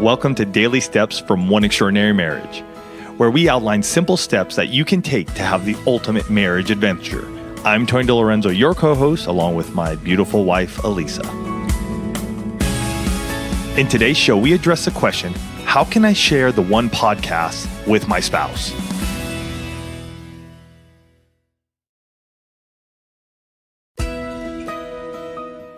Welcome to Daily Steps from One Extraordinary Marriage, where we outline simple steps that you can take to have the ultimate marriage adventure. I'm Tony DeLorenzo, your co-host, along with my beautiful wife, Elisa. In today's show, we address the question, how can I share the one podcast with my spouse?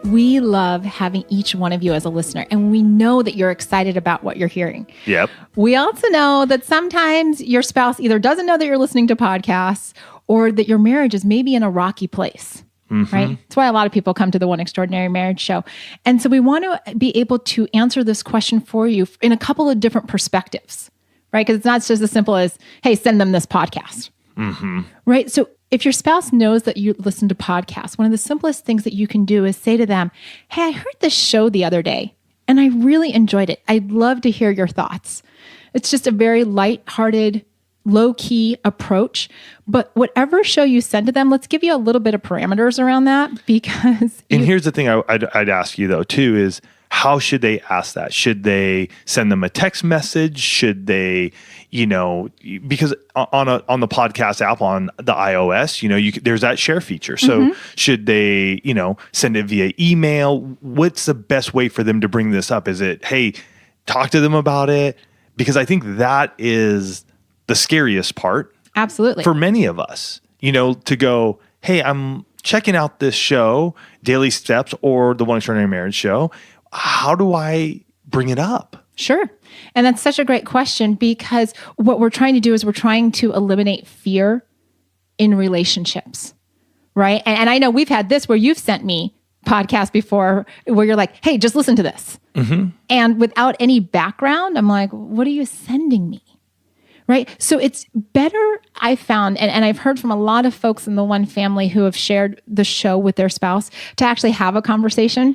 We love having each one of you as a listener, and we know that you're excited about what you're hearing. Yep. We also know that sometimes your spouse either doesn't know that you're listening to podcasts or that your marriage is maybe in a rocky place, right? That's why a lot of people come to the One Extraordinary Marriage show. And so we want to be able to answer this question for you in a couple of different perspectives, right? Because it's not just as simple as, hey, send them this podcast, right? So if your spouse knows that you listen to podcasts, one of the simplest things that you can do is say to them, hey, I heard this show the other day and I really enjoyed it. I'd love to hear your thoughts. It's just a very lighthearted, low-key approach. But whatever show you send to them, let's give you a little bit of parameters around that because... And here's the thing I'd ask you though too is, how should they ask that? Should they send them a text message? Should they, because on the podcast app on the iOS, there's that share feature. So should they, send it via email? What's the best way for them to bring this up? Is it, hey, talk to them about it? Because I think that is the scariest part. Absolutely. For many of us, to go, hey, I'm checking out this show, Daily Steps or the One Extraordinary Marriage show. How do I bring it up? Sure. And that's such a great question because what we're trying to do is we're trying to eliminate fear in relationships, right? And I know we've had this where you've sent me podcasts before where you're like, hey, just listen to this. And without any background, I'm like, what are you sending me? Right? So it's better, I found, and I've heard from a lot of folks in the one family who have shared the show with their spouse to actually have a conversation,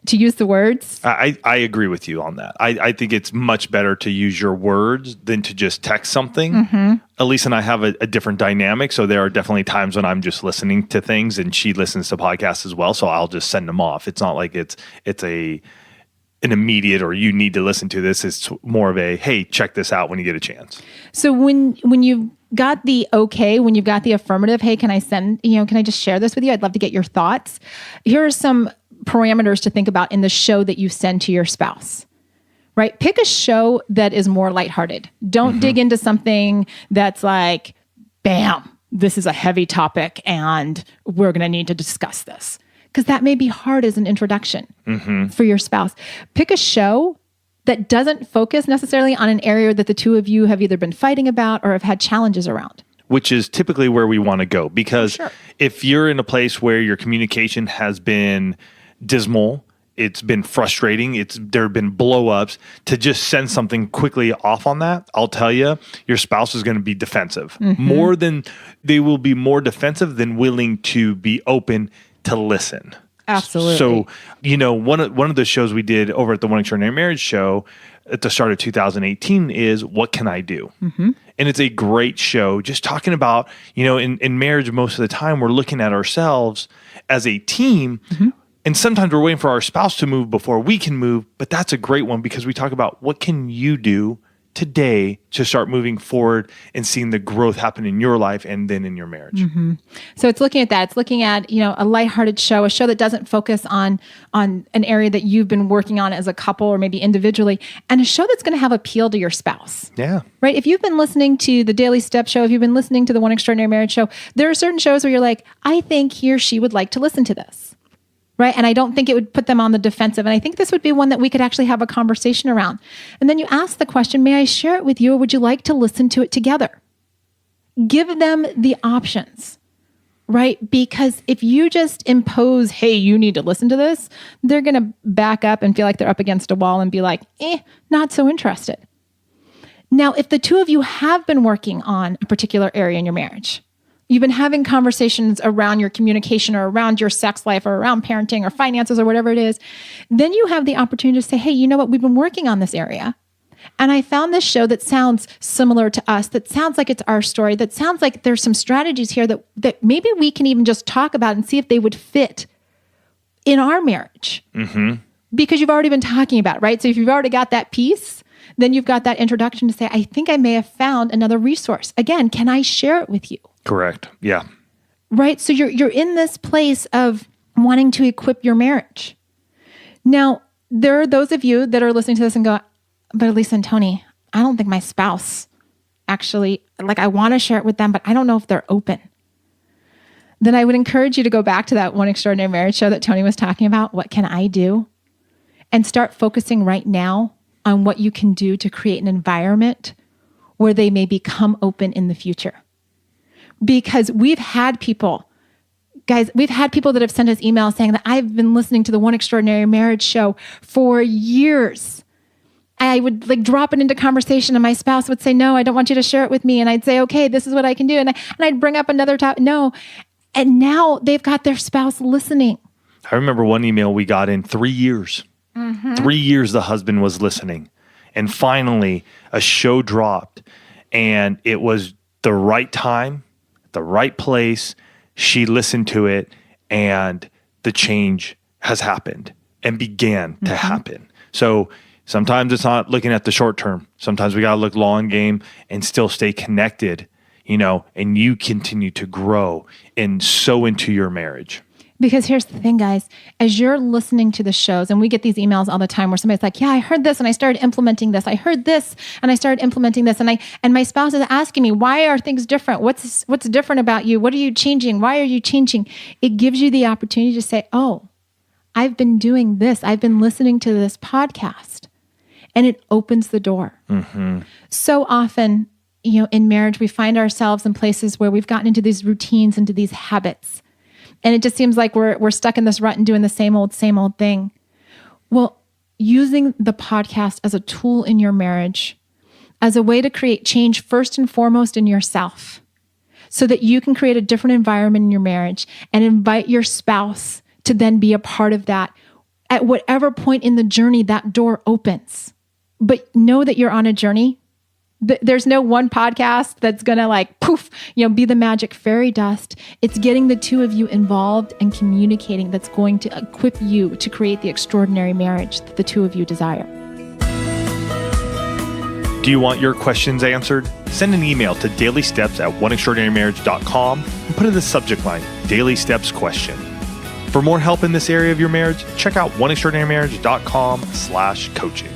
to use the words. I agree with you on that. I think it's much better to use your words than to just text something. Elise and I have a different dynamic. So there are definitely times when I'm just listening to things and she listens to podcasts as well. So I'll just send them off. It's not like it's an immediate or you need to listen to this. It's more of a, hey, check this out when you get a chance. So when you've got the okay, when you've got the affirmative, hey, can I just share this with you? I'd love to get your thoughts. Here are some parameters to think about in the show that you send to your spouse, right? Pick a show that is more lighthearted. Don't dig into something that's like, bam, this is a heavy topic and we're going to need to discuss this. Because that may be hard as an introduction for your spouse. Pick a show that doesn't focus necessarily on an area that the two of you have either been fighting about or have had challenges around. Which is typically where we want to go. Because if you're in a place where your communication has been dismal, it's been frustrating, there have been blow-ups, to just send something quickly off on that, I'll tell you, your spouse is going to be defensive. They will be more defensive than willing to be open to listen. Absolutely. So, one of the shows we did over at the One Extraordinary Marriage show at the start of 2018 is What Can I Do? And it's a great show just talking about, in marriage, most of the time we're looking at ourselves as a team. And sometimes we're waiting for our spouse to move before we can move, but that's a great one because we talk about what can you do today to start moving forward and seeing the growth happen in your life and then in your marriage. So it's looking at that. It's looking at, a lighthearted show, a show that doesn't focus on an area that you've been working on as a couple or maybe individually, and a show that's going to have appeal to your spouse. Yeah. Right? If you've been listening to the Daily Steps show, if you've been listening to the One Extraordinary Marriage show, there are certain shows where you're like, I think he or she would like to listen to this. Right? And I don't think it would put them on the defensive. And I think this would be one that we could actually have a conversation around. And then you ask the question, may I share it with you or would you like to listen to it together? Give them the options, right? Because if you just impose, hey, you need to listen to this, they're going to back up and feel like they're up against a wall and be like, not so interested. Now, if the two of you have been working on a particular area in your marriage, you've been having conversations around your communication or around your sex life or around parenting or finances or whatever it is, then you have the opportunity to say, hey, you know what? We've been working on this area. And I found this show that sounds similar to us, that sounds like it's our story, that sounds like there's some strategies here that maybe we can even just talk about and see if they would fit in our marriage. because you've already been talking about it, right? So if you've already got that piece, then you've got that introduction to say, I think I may have found another resource. Again, can I share it with you? Correct. Yeah. Right? So you're in this place of wanting to equip your marriage. Now, there are those of you that are listening to this and go, but Elisa and Tony, I don't think my spouse actually, like, I want to share it with them, but I don't know if they're open. Then I would encourage you to go back to that One Extraordinary Marriage show that Tony was talking about. What can I do? And start focusing right now on what you can do to create an environment where they may become open in the future. Because we've had people that have sent us emails saying that I've been listening to the One Extraordinary Marriage show for years. I would like drop it into conversation and my spouse would say, no, I don't want you to share it with me. And I'd say, okay, this is what I can do. And I'd bring up another topic. No. And now they've got their spouse listening. I remember one email we got in 3 years. 3 years the husband was listening. And finally, a show dropped. And it was the right time, the right place. She listened to it. And the change has happened and began to happen. So sometimes it's not looking at the short term. Sometimes we got to look long game and still stay connected, and you continue to grow and sow into your marriage. Because here's the thing, guys, as you're listening to the shows, and we get these emails all the time where somebody's like, yeah, I heard this and I started implementing this. I heard this and I started implementing this. And my spouse is asking me, why are things different? What's different about you? What are you changing? Why are you changing? It gives you the opportunity to say, oh, I've been doing this. I've been listening to this podcast. And it opens the door. So often, in marriage, we find ourselves in places where we've gotten into these routines, into these habits. And it just seems like we're stuck in this rut and doing the same old thing. Well, using the podcast as a tool in your marriage, as a way to create change first and foremost in yourself, so that you can create a different environment in your marriage and invite your spouse to then be a part of that at whatever point in the journey that door opens. But know that you're on a journey. There's no one podcast that's going to like, poof, be the magic fairy dust. It's getting the two of you involved and communicating that's going to equip you to create the extraordinary marriage that the two of you desire. Do you want your questions answered? Send an email to dailysteps@oneextraordinarymarriage.com and put in the subject line, Daily Steps Question. For more help in this area of your marriage, check out oneextraordinarymarriage.com/coaching.